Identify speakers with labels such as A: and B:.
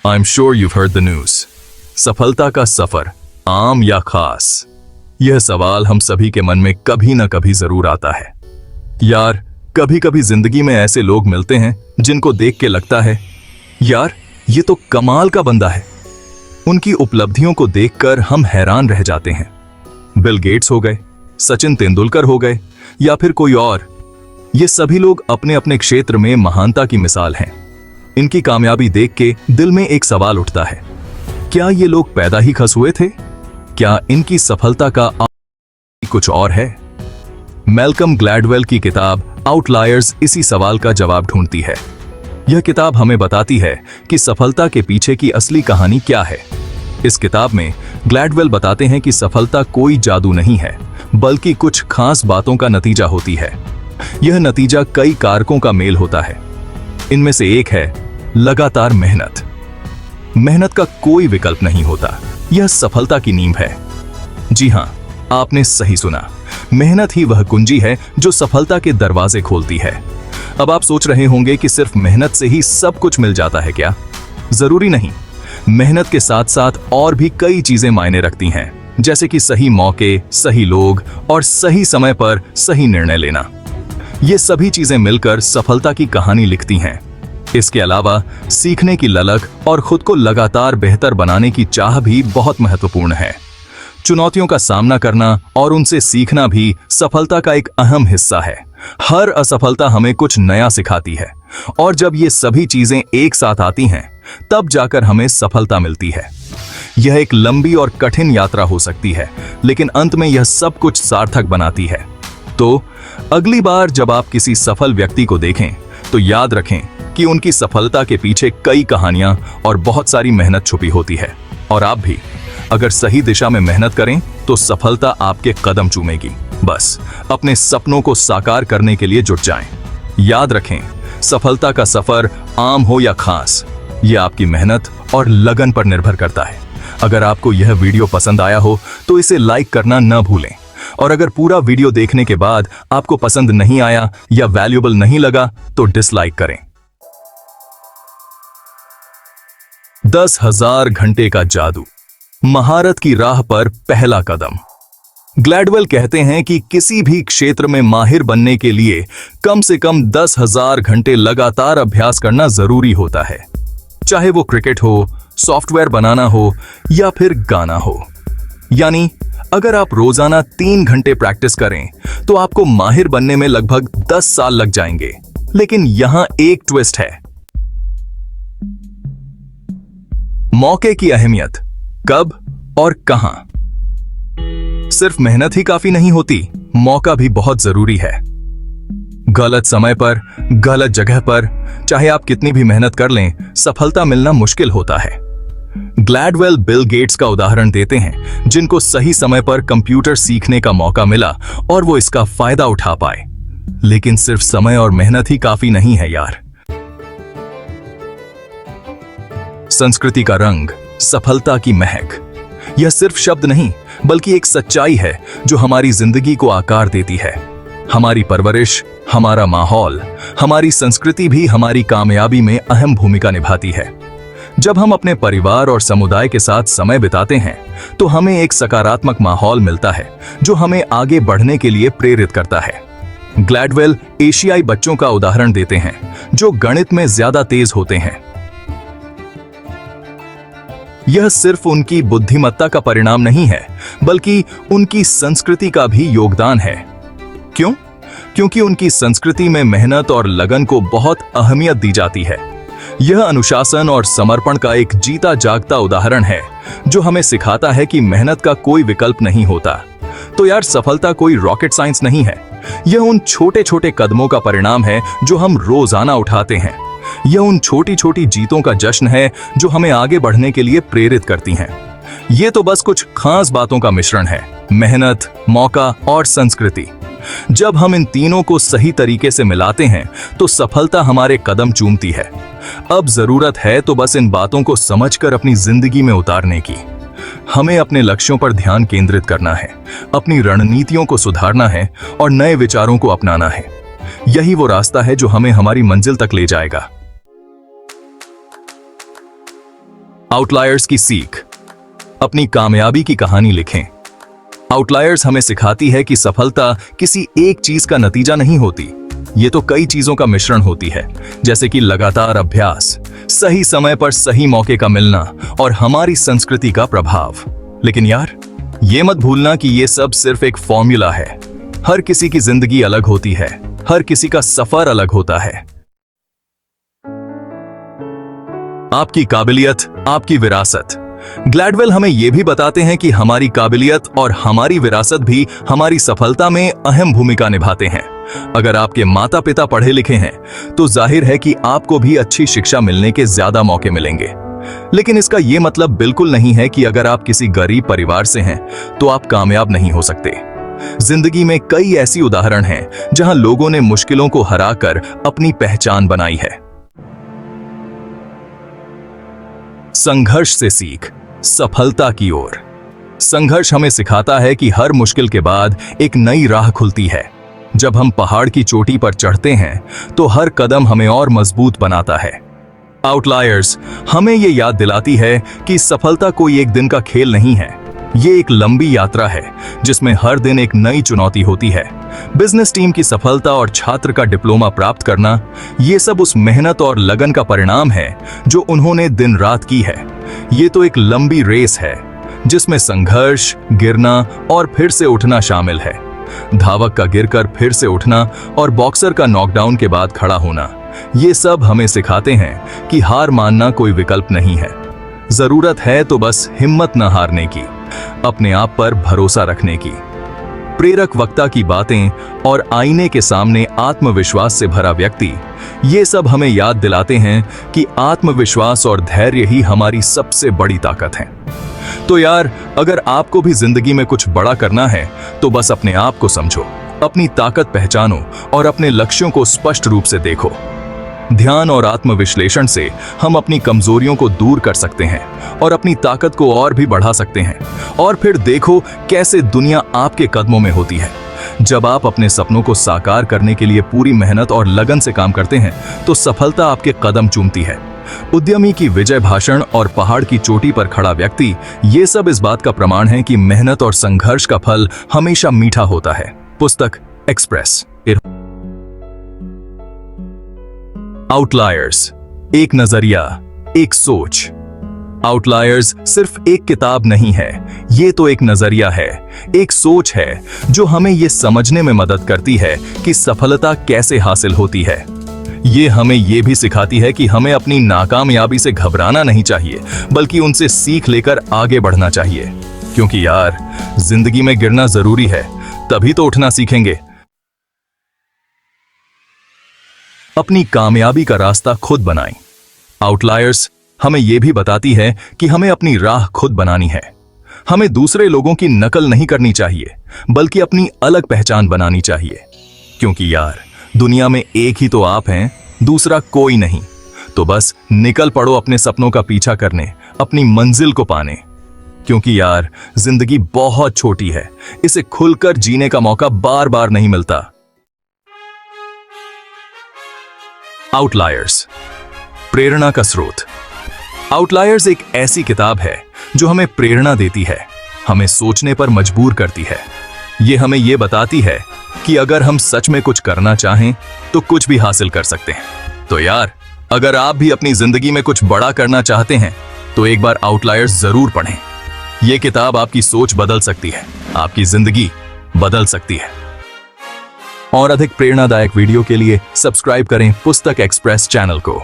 A: I'm sure you've heard the news. सफलता का सफर, आम या खास? यह सवाल हम सभी के मन में कभी ना कभी जरूर आता है। यार, कभी कभी जिंदगी में ऐसे लोग मिलते हैं जिनको देख के लगता है, यार ये तो कमाल का बंदा है। उनकी उपलब्धियों को देखकर हम हैरान रह जाते हैं। बिल गेट्स हो गए, सचिन तेंदुलकर हो गए या फिर कोई और, ये सभी लोग अपने अपने क्षेत्र में महानता की मिसाल हैं। इनकी कामयाबी देख के दिल में एक सवाल उठता है, क्या ये लोग पैदा ही खस हुए थे? क्या इनकी सफलता का कुछ और है? मैल्कम ग्लैडवेल की किताब आउटलायर्स इसी सवाल का जवाब ढूंढती है। यह किताब हमें बताती है कि सफलता के पीछे की असली कहानी क्या है। इस किताब में ग्लैडवेल बताते हैं कि सफलता कोई जादू नहीं है, बल्कि कुछ खास बातों का नतीजा होती है। यह नतीजा कई कारकों का मेल होता है। इनमें से एक है लगातार मेहनत। मेहनत का कोई विकल्प नहीं होता, यह सफलता की नींव है। जी हां, आपने सही सुना, मेहनत ही वह कुंजी है जो सफलता के दरवाजे खोलती है। अब आप सोच रहे होंगे कि सिर्फ मेहनत से ही सब कुछ मिल जाता है क्या? जरूरी नहीं। मेहनत के साथ साथ और भी कई चीजें मायने रखती हैं, जैसे कि सही मौके, सही लोग और सही समय पर सही निर्णय लेना। ये सभी चीजें मिलकर सफलता की कहानी लिखती हैं। इसके अलावा सीखने की ललक और खुद को लगातार बेहतर बनाने की चाह भी बहुत महत्वपूर्ण है। चुनौतियों का सामना करना और उनसे सीखना भी सफलता का एक अहम हिस्सा है। हर असफलता हमें कुछ नया सिखाती है, और जब ये सभी चीजें एक साथ आती हैं, तब जाकर हमें सफलता मिलती है। यह एक लंबी और कठिन यात्रा हो सकती है, लेकिन अंत में यह सब कुछ सार्थक बनाती है। तो अगली बार जब आप किसी सफल व्यक्ति को देखें, तो याद रखें कि उनकी सफलता के पीछे कई कहानियां और बहुत सारी मेहनत छुपी होती है। और आप भी अगर सही दिशा में मेहनत करें, तो सफलता आपके कदम चूमेगी। बस अपने सपनों को साकार करने के लिए जुट जाएं। याद रखें, सफलता का सफर आम हो या खास, यह आपकी मेहनत और लगन पर निर्भर करता है। अगर आपको यह वीडियो पसंद आया हो तो इसे लाइक करना न भूलें, और अगर पूरा वीडियो देखने के बाद आपको पसंद नहीं आया या वैल्यूएबल नहीं लगा तो डिसलाइक करें। 10,000 घंटे का जादू, महारत की राह पर पहला कदम। ग्लैडवेल कहते हैं कि किसी भी क्षेत्र में माहिर बनने के लिए कम से कम 10,000 घंटे लगातार अभ्यास करना जरूरी होता है। चाहे वो क्रिकेट हो, सॉफ्टवेयर बनाना हो या फिर गाना हो। यानी अगर आप रोजाना 3 घंटे प्रैक्टिस करें तो आपको माहिर बनने में लगभग 10 साल लग जाएंगे। लेकिन यहां एक ट्विस्ट है, मौके की अहमियत। कब और कहां? सिर्फ मेहनत ही काफी नहीं होती, मौका भी बहुत जरूरी है। गलत समय पर, गलत जगह पर, चाहे आप कितनी भी मेहनत कर लें, सफलता मिलना मुश्किल होता है। ग्लैडवेल बिल गेट्स का उदाहरण देते हैं, जिनको सही समय पर कंप्यूटर सीखने का मौका मिला और वो इसका फायदा उठा पाए। लेकिन सिर्फ समय और मेहनत ही काफी नहीं है यार। संस्कृति का रंग, सफलता की महक, यह सिर्फ शब्द नहीं बल्कि एक सच्चाई है जो हमारी जिंदगी को आकार देती है। हमारी परवरिश, हमारा माहौल, हमारी संस्कृति भी हमारी कामयाबी में अहम भूमिका निभाती है। जब हम अपने परिवार और समुदाय के साथ समय बिताते हैं तो हमें एक सकारात्मक माहौल मिलता है जो हमें आगे बढ़ने के लिए प्रेरित करता है। ग्लैडवेल एशियाई बच्चों का उदाहरण देते हैं जो गणित में ज्यादा तेज होते हैं। यह सिर्फ उनकी बुद्धिमत्ता का परिणाम नहीं है, बल्कि उनकी संस्कृति का भी योगदान है। क्यों? क्योंकि उनकी संस्कृति में मेहनत और लगन को बहुत अहमियत दी जाती है। यह अनुशासन और समर्पण का एक जीता जागता उदाहरण है जो हमें सिखाता है कि मेहनत का कोई विकल्प नहीं होता। तो यार, सफलता कोई रॉकेट साइंस नहीं है, यह उन छोटे छोटे कदमों का परिणाम है जो हम रोजाना उठाते हैं। यह उन छोटी छोटी जीतों का जश्न है जो हमें आगे बढ़ने के लिए प्रेरित करती हैं। ये तो बस कुछ खास बातों का मिश्रण है, मेहनत, मौका और संस्कृति। जब हम इन तीनों को सही तरीके से मिलाते हैं तो सफलता हमारे कदम चूमती है। अब जरूरत है तो बस इन बातों को समझकर अपनी जिंदगी में उतारने की। हमें अपने लक्ष्यों पर ध्यान केंद्रित करना है, अपनी रणनीतियों को सुधारना है और नए विचारों को अपनाना है। यही वो रास्ता है जो हमें हमारी मंजिल तक ले जाएगा। आउटलायर्स की सीख। अपनी कामयाबी की कहानी लिखें। आउटलायर्स हमें सिखाती है कि सफलता किसी एक चीज का नतीजा नहीं होती, ये तो कई चीजों का मिश्रण होती है, जैसे कि लगातार अभ्यास, सही समय पर सही मौके का मिलना और हमारी संस्कृति का प्रभाव। लेकिन यार, ये मत भूलना कि ये सब सिर्फ एक फॉर्मूला है। हर किसी की जिंदगी अलग होती है, हर किसी का सफर अलग होता है। आपकी काबिलियत, आपकी विरासत। ग्लैडवेल हमें यह भी बताते हैं कि हमारी काबिलियत और हमारी विरासत भी हमारी सफलता में अहम भूमिका निभाते हैं। अगर आपके माता पिता पढ़े लिखे हैं तो जाहिर है कि आपको भी अच्छी शिक्षा मिलने के ज्यादा मौके मिलेंगे। लेकिन इसका यह मतलब बिल्कुल नहीं है कि अगर आप किसी गरीब परिवार से हैं तो आप कामयाब नहीं हो सकते। जिंदगी में कई ऐसी उदाहरण हैं जहां लोगों ने मुश्किलों को हराकर अपनी पहचान बनाई है। संघर्ष से सीख, सफलता की ओर। संघर्ष हमें सिखाता है कि हर मुश्किल के बाद एक नई राह खुलती है। जब हम पहाड़ की चोटी पर चढ़ते हैं तो हर कदम हमें और मजबूत बनाता है। आउटलायर्स हमें यह याद दिलाती है कि सफलता कोई एक दिन का खेल नहीं है, ये एक लंबी यात्रा है जिसमें हर दिन एक नई चुनौती होती है। बिजनेस टीम की सफलता और छात्र का डिप्लोमा प्राप्त करना, ये सब उस मेहनत और लगन का परिणाम है जो उन्होंने दिन रात की है। ये तो एक लंबी रेस है जिसमें संघर्ष, गिरना और फिर से उठना शामिल है। धावक का गिरकर फिर से उठना और बॉक्सर का नॉकडाउन के बाद खड़ा होना, ये सब हमें सिखाते हैं कि हार मानना कोई विकल्प नहीं है। जरूरत है तो बस हिम्मत न हारने की, अपने आप पर भरोसा रखने की। प्रेरक वक्ता की बातें और आईने के सामने आत्मविश्वास से भरा व्यक्ति, ये सब हमें याद दिलाते हैं कि आत्मविश्वास और धैर्य ही हमारी सबसे बड़ी ताकत है। तो यार, अगर आपको भी जिंदगी में कुछ बड़ा करना है तो बस अपने आप को समझो, अपनी ताकत पहचानो और अपने लक्ष्यों को स्पष्ट रूप से देखो। ध्यान और आत्मविश्लेषण से हम अपनी कमजोरियों को दूर कर सकते हैं और अपनी ताकत को और भी बढ़ा सकते हैं। और फिर देखो कैसे दुनिया आपके कदमों में होती है। जब आप अपने सपनों को साकार करने के लिए पूरी मेहनत और लगन से काम करते हैं तो सफलता आपके कदम चूमती है। उद्यमी की विजय भाषण और पहाड़ की चोटी पर खड़ा व्यक्ति, ये सब इस बात का प्रमाण है कि मेहनत और संघर्ष का फल हमेशा मीठा होता है। पुस्तक एक्सप्रेस। आउटलायर्स, एक नजरिया, एक सोच। आउटलायर्स सिर्फ एक किताब नहीं है, ये तो एक नजरिया है, एक सोच है जो हमें ये समझने में मदद करती है कि सफलता कैसे हासिल होती है। ये हमें ये भी सिखाती है कि हमें अपनी नाकामयाबी से घबराना नहीं चाहिए, बल्कि उनसे सीख लेकर आगे बढ़ना चाहिए। क्योंकि यार, जिंदगी में गिरना जरूरी है, तभी तो उठना सीखेंगे। अपनी कामयाबी का रास्ता खुद बनाएं। आउटलायर्स हमें यह भी बताती है कि हमें अपनी राह खुद बनानी है। हमें दूसरे लोगों की नकल नहीं करनी चाहिए, बल्कि अपनी अलग पहचान बनानी चाहिए। क्योंकि यार, दुनिया में एक ही तो आप हैं, दूसरा कोई नहीं। तो बस निकल पड़ो अपने सपनों का पीछा करने, अपनी मंजिल को पाने। क्योंकि यार, जिंदगी बहुत छोटी है, इसे खुलकर जीने का मौका बार बार नहीं मिलता। आउटलायर्स, प्रेरणा का स्रोत। आउटलायर्स एक ऐसी किताब है जो हमें प्रेरणा देती है, हमें सोचने पर मजबूर करती है। ये हमें ये बताती है कि अगर हम सच में कुछ करना चाहें तो कुछ भी हासिल कर सकते हैं। तो यार, अगर आप भी अपनी जिंदगी में कुछ बड़ा करना चाहते हैं तो एक बार आउटलायर्स जरूर पढ़ें। यह किताब आपकी सोच बदल सकती है, आपकी जिंदगी बदल सकती है। और अधिक प्रेरणादायक वीडियो के लिए सब्सक्राइब करें पुस्तक एक्सप्रेस चैनल को।